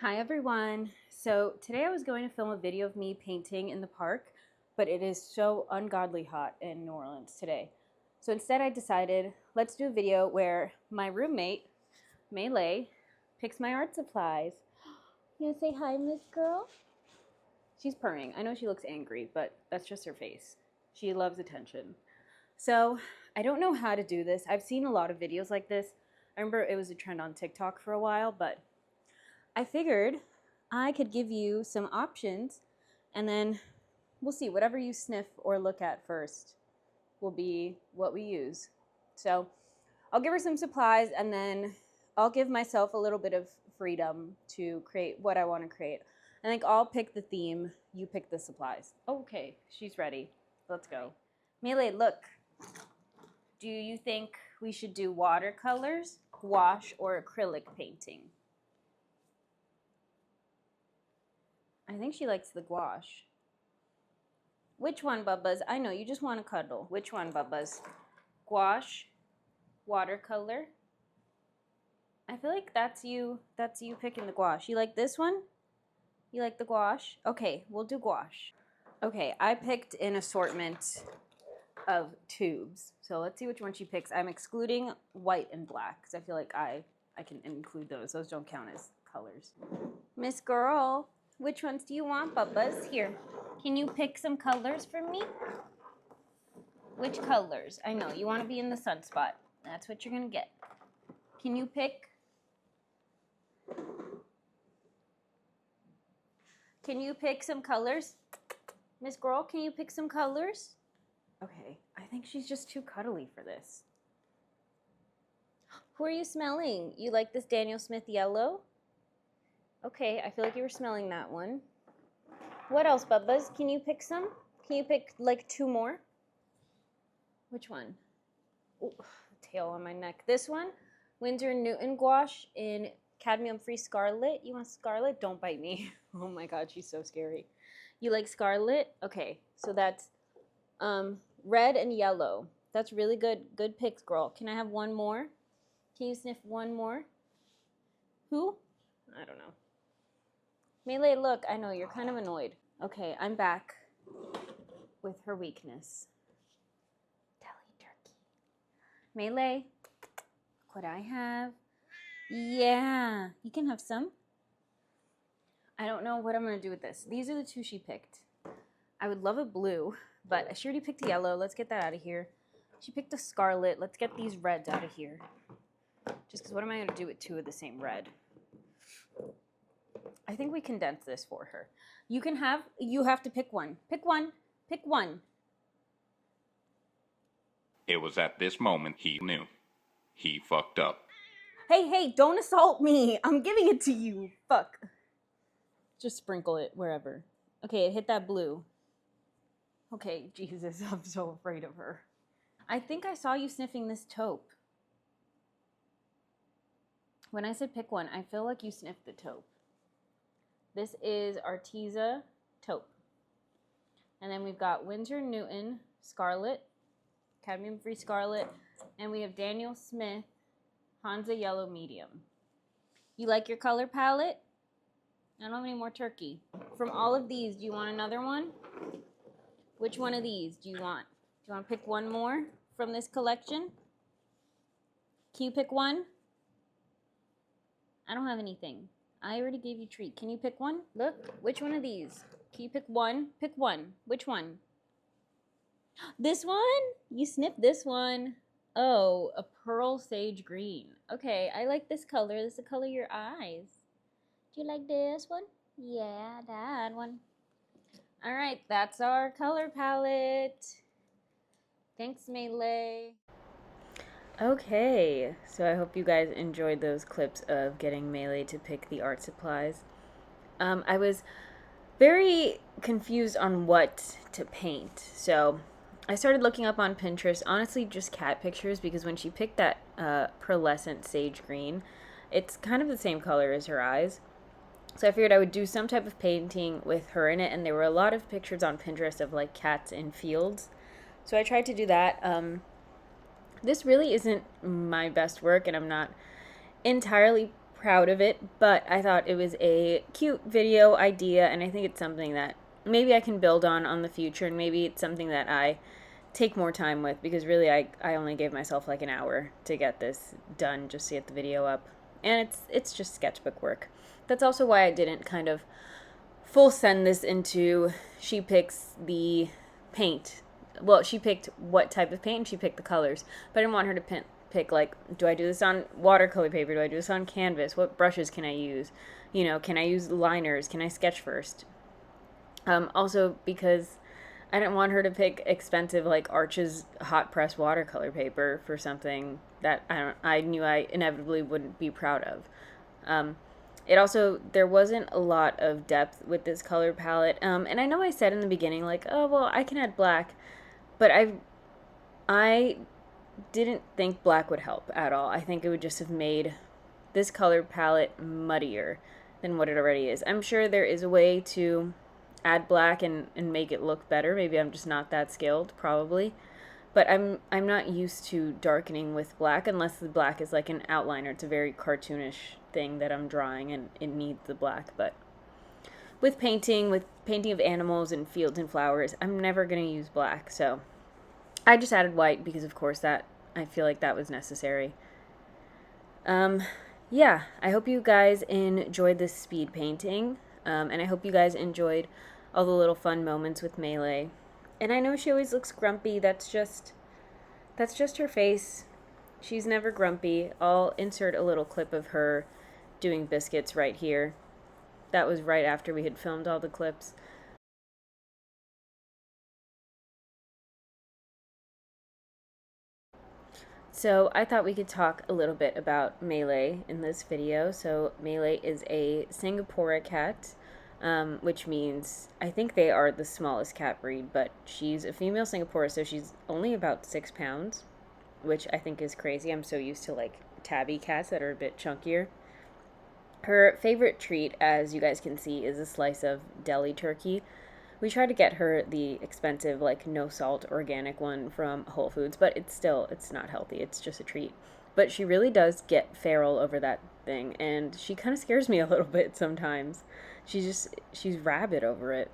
Hi everyone. So today I was going to film a video of me painting in the park, but it is so ungodly hot in New Orleans today. So instead I decided, let's do a video where my roommate, Maylay, picks my art supplies. You wanna say hi, Miss Girl? She's purring. I know she looks angry, but that's just her face. She loves attention. So I don't know how to do this. I've seen a lot of videos like this. I remember it was a trend on TikTok for a while, but I figured I could give you some options and then we'll see. Whatever you sniff or look at first will be what we use. So I'll give her some supplies and then I'll give myself a little bit of freedom to create what I want to create. I think I'll pick the theme, you pick the supplies. Okay, she's ready. Let's go. Maylay, look. Do you think we should do watercolors, gouache, or acrylic painting? I think she likes the gouache. Which one, Bubbas? I know, you just want to cuddle. Which one, Bubbas? Gouache, watercolor. I feel like that's you picking the gouache. You like this one? You like the gouache? Okay, we'll do gouache. Okay, I picked an assortment of tubes. So let's see which one she picks. I'm excluding white and black because I feel like I can include those. Those don't count as colors. Miss Girl, which ones do you want, Bubbas? Here, can you pick some colors for me? Which colors? I know, you want to be in the sunspot. That's what you're going to get. Can you pick? Can you pick some colors? Miss Girl, can you pick some colors? Okay, I think she's just too cuddly for this. Who are you smelling? You like this Daniel Smith yellow? Okay, I feel like you were smelling that one. What else, Bubbas? Can you pick some? Can you pick like two more? Which one? Ooh, tail on my neck. This one, Winsor & Newton gouache in cadmium-free scarlet. You want scarlet? Don't bite me. Oh my god, she's so scary. You like scarlet? Okay, so that's red and yellow. That's really good. Good picks, girl. Can I have one more? Can you sniff one more? Who? I don't know. Maylay, look, I know, you're kind of annoyed. Okay, I'm back with her weakness. Deli turkey. Maylay, look what I have. Yeah, you can have some. I don't know what I'm going to do with this. These are the two she picked. I would love a blue, but she already picked a yellow. Let's get that out of here. She picked a scarlet. Let's get these reds out of here. Just because what am I going to do with two of the same red? I think we condense this for her. You have to pick one. Pick one. Pick one. It was at this moment he knew. He fucked up. Hey, don't assault me. I'm giving it to you. Fuck. Just sprinkle it wherever. Okay, it hit that blue. Okay, Jesus, I'm so afraid of her. I think I saw you sniffing this taupe. When I said pick one, I feel like you sniffed the taupe. This is Arteza taupe. And then we've got Winsor & Newton scarlet, cadmium-free scarlet, and we have Daniel Smith Hansa yellow medium. You like your color palette? I don't have any more turkey. From all of these, do you want another one? Which one of these do you want? Do you want to pick one more from this collection? Can you pick one? I don't have anything. I already gave you a treat. Can you pick one? Look, which one of these? Can you pick one? Pick one. Which one? This one? You sniffed this one. Oh, a pearl sage green. Okay, I like this color. This is the color of your eyes. Do you like this one? Yeah, that one. All right, that's our color palette. Thanks, Maylay. Okay, so I hope you guys enjoyed those clips of getting Maylay to pick the art supplies. I was very confused on what to paint, so I started looking up on Pinterest, honestly just cat pictures, because when she picked that pearlescent sage green, it's kind of the same color as her eyes. So I figured I would do some type of painting with her in it, and there were a lot of pictures on Pinterest of like cats in fields. So I tried to do that. This really isn't my best work, and I'm not entirely proud of it, but I thought it was a cute video idea, and I think it's something that maybe I can build on the future, and maybe it's something that I take more time with, because really I only gave myself like an hour to get this done just to get the video up, and it's just sketchbook work. That's also why I didn't kind of full send this into, she picks the paint. Well, she picked what type of paint and she picked the colors, but I didn't want her to pick like, do I do this on watercolor paper? Do I do this on canvas? What brushes can I use? You know, can I use liners? Can I sketch first? Also because I didn't want her to pick expensive like Arches hot press watercolor paper for something that I knew I inevitably wouldn't be proud of. It also, there wasn't a lot of depth with this color palette. And I know I said in the beginning, like, oh, well, I can add black. But I didn't think black would help at all. I think it would just have made this color palette muddier than what it already is. I'm sure there is a way to add black and make it look better. Maybe I'm just not that skilled, probably. But I'm not used to darkening with black unless the black is like an outliner. It's a very cartoonish thing that I'm drawing and it needs the black. But with painting of animals and fields and flowers, I'm never going to use black. So I just added white because of course that I feel like that was necessary. Yeah, I hope you guys enjoyed this speed painting. And I hope you guys enjoyed all the little fun moments with Maylay. And I know she always looks grumpy. That's just her face. She's never grumpy. I'll insert a little clip of her doing biscuits right here. That was right after we had filmed all the clips. So I thought we could talk a little bit about Maylay in this video. So Maylay is a Singapore cat, which means I think they are the smallest cat breed, but she's a female Singapore, so she's only about 6 pounds, which I think is crazy. I'm so used to like tabby cats that are a bit chunkier. Her favorite treat, as you guys can see, is a slice of deli turkey. We try to get her the expensive, like, no salt organic one from Whole Foods, but it's not healthy. It's just a treat. But she really does get feral over that thing, and she kind of scares me a little bit sometimes. She's rabid over it.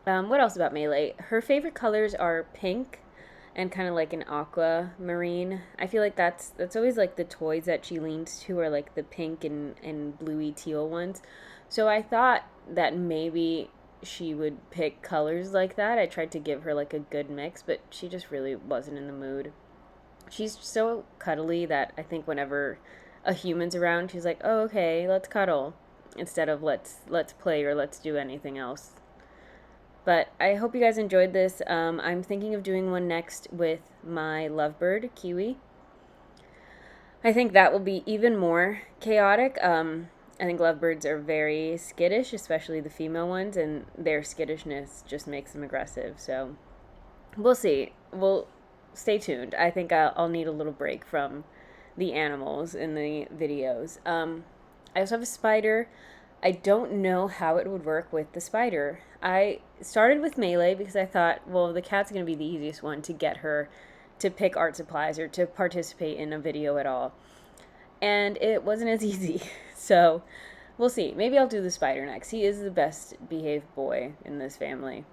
What else about Maylay? Her favorite colors are pink and kind of like an aquamarine. I feel like that's always like the toys that she leans to are like the pink and bluey teal ones. So I thought that maybe she would pick colors like that. I tried to give her like a good mix, but she just really wasn't in the mood. She's so cuddly that I think whenever a human's around, she's like, "Oh, okay, let's cuddle," instead of let's play or let's do anything else. But I hope you guys enjoyed this. I'm thinking of doing one next with my lovebird, Kiwi. I think that will be even more chaotic. I think lovebirds are very skittish, especially the female ones, and their skittishness just makes them aggressive. So we'll see. We'll stay tuned. I think I'll need a little break from the animals in the videos. I also have a spider. I don't know how it would work with the spider. I started with Maylay because I thought, well, the cat's going to be the easiest one to get her to pick art supplies or to participate in a video at all. And it wasn't as easy. So we'll see. Maybe I'll do the spider next. He is the best behaved boy in this family.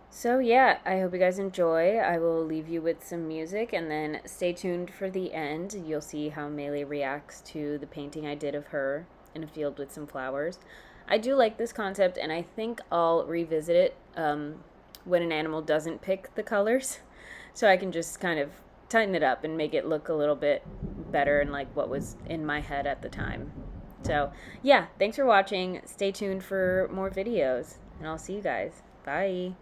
So yeah, I hope you guys enjoy. I will leave you with some music and then stay tuned for the end. You'll see how Maylay reacts to the painting I did of her in a field with some flowers. I do like this concept, and I think I'll revisit it when an animal doesn't pick the colors, so I can just kind of tighten it up and make it look a little bit better and like what was in my head at the time. So yeah, thanks for watching. Stay tuned for more videos, and I'll see you guys. Bye.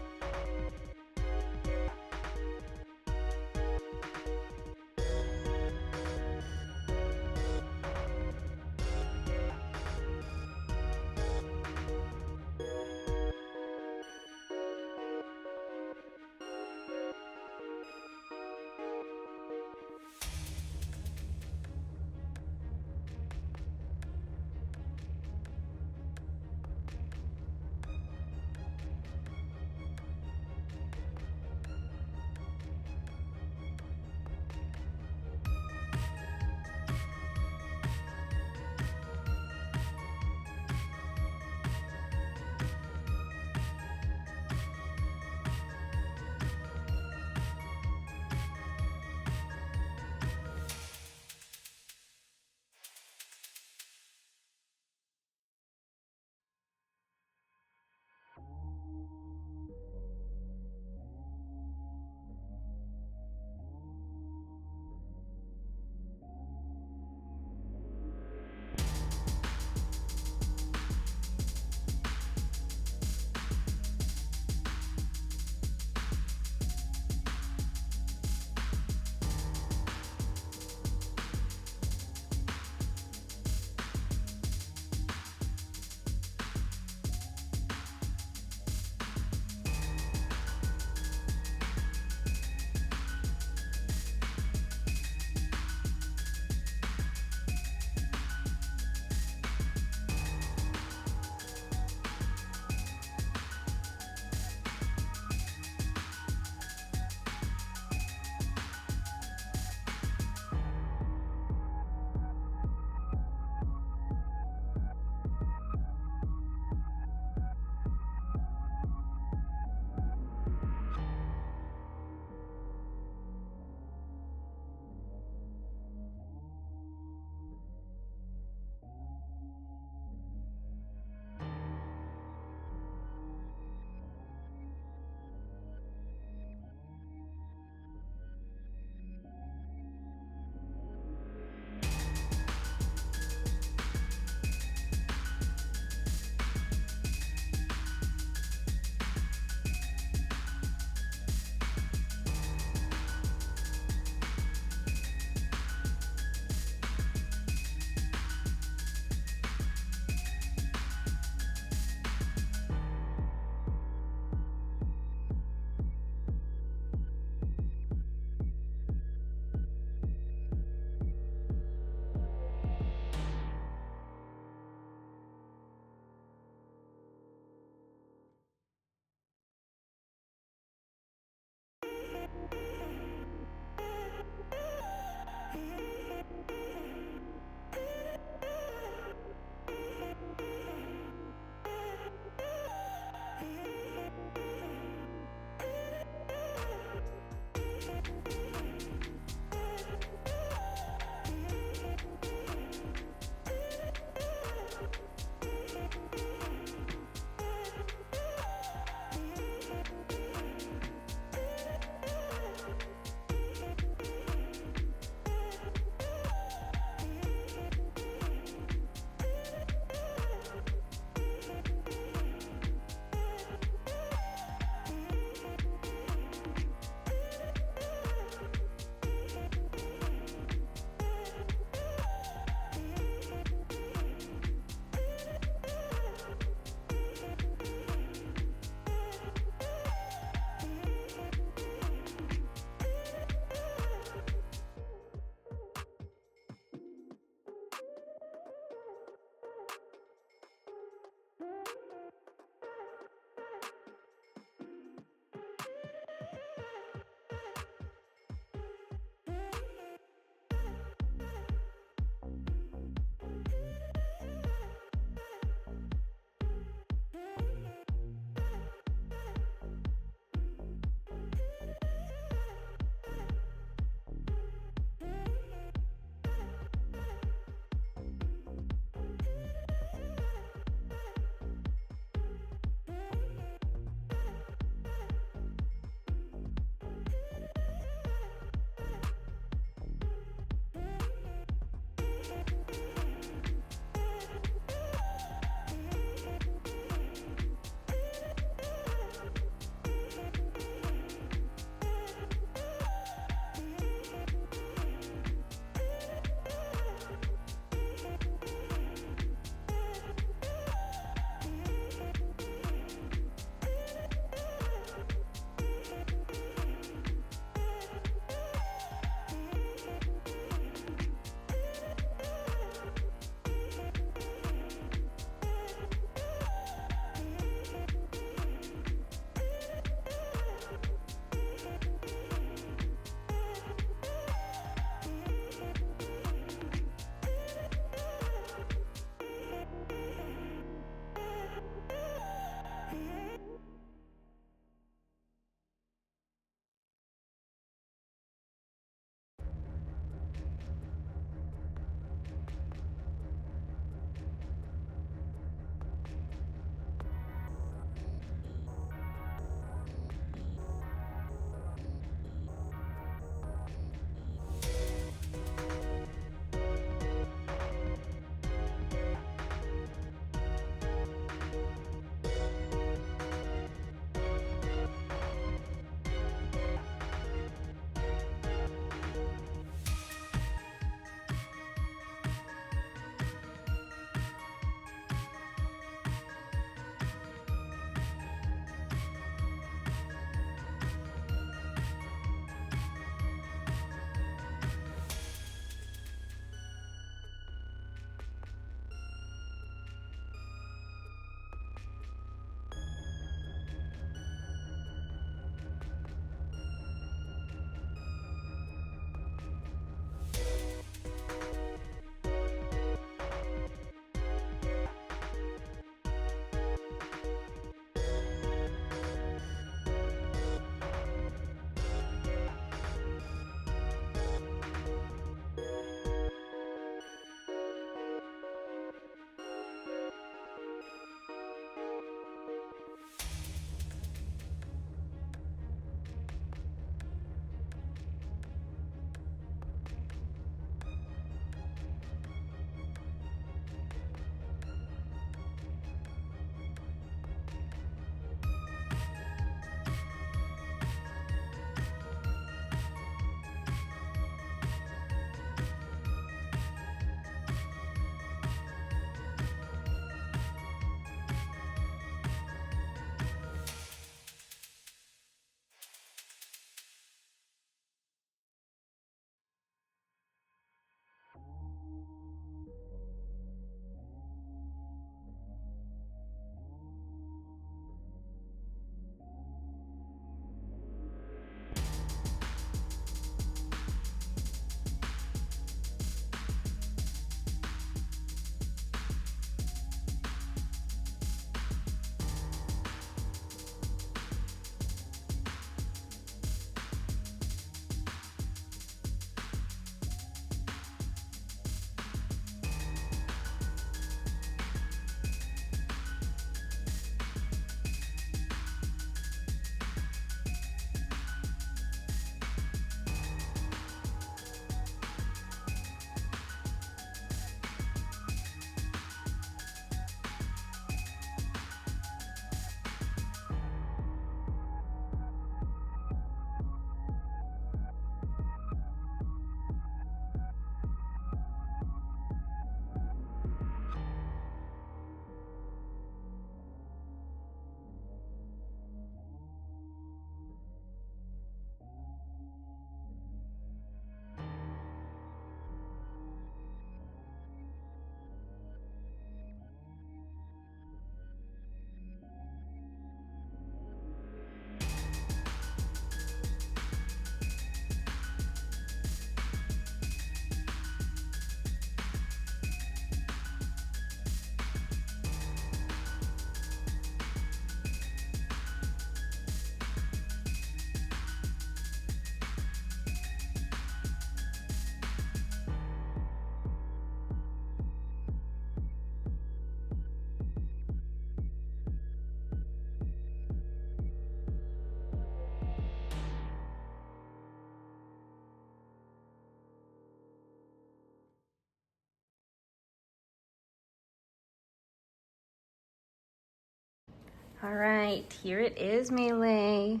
All right, here it is, Maylay.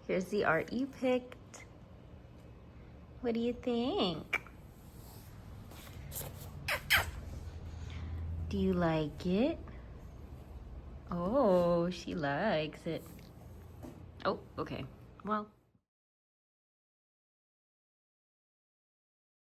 Here's the art you picked. What do you think? Do you like it? Oh, she likes it. Oh, okay. Well,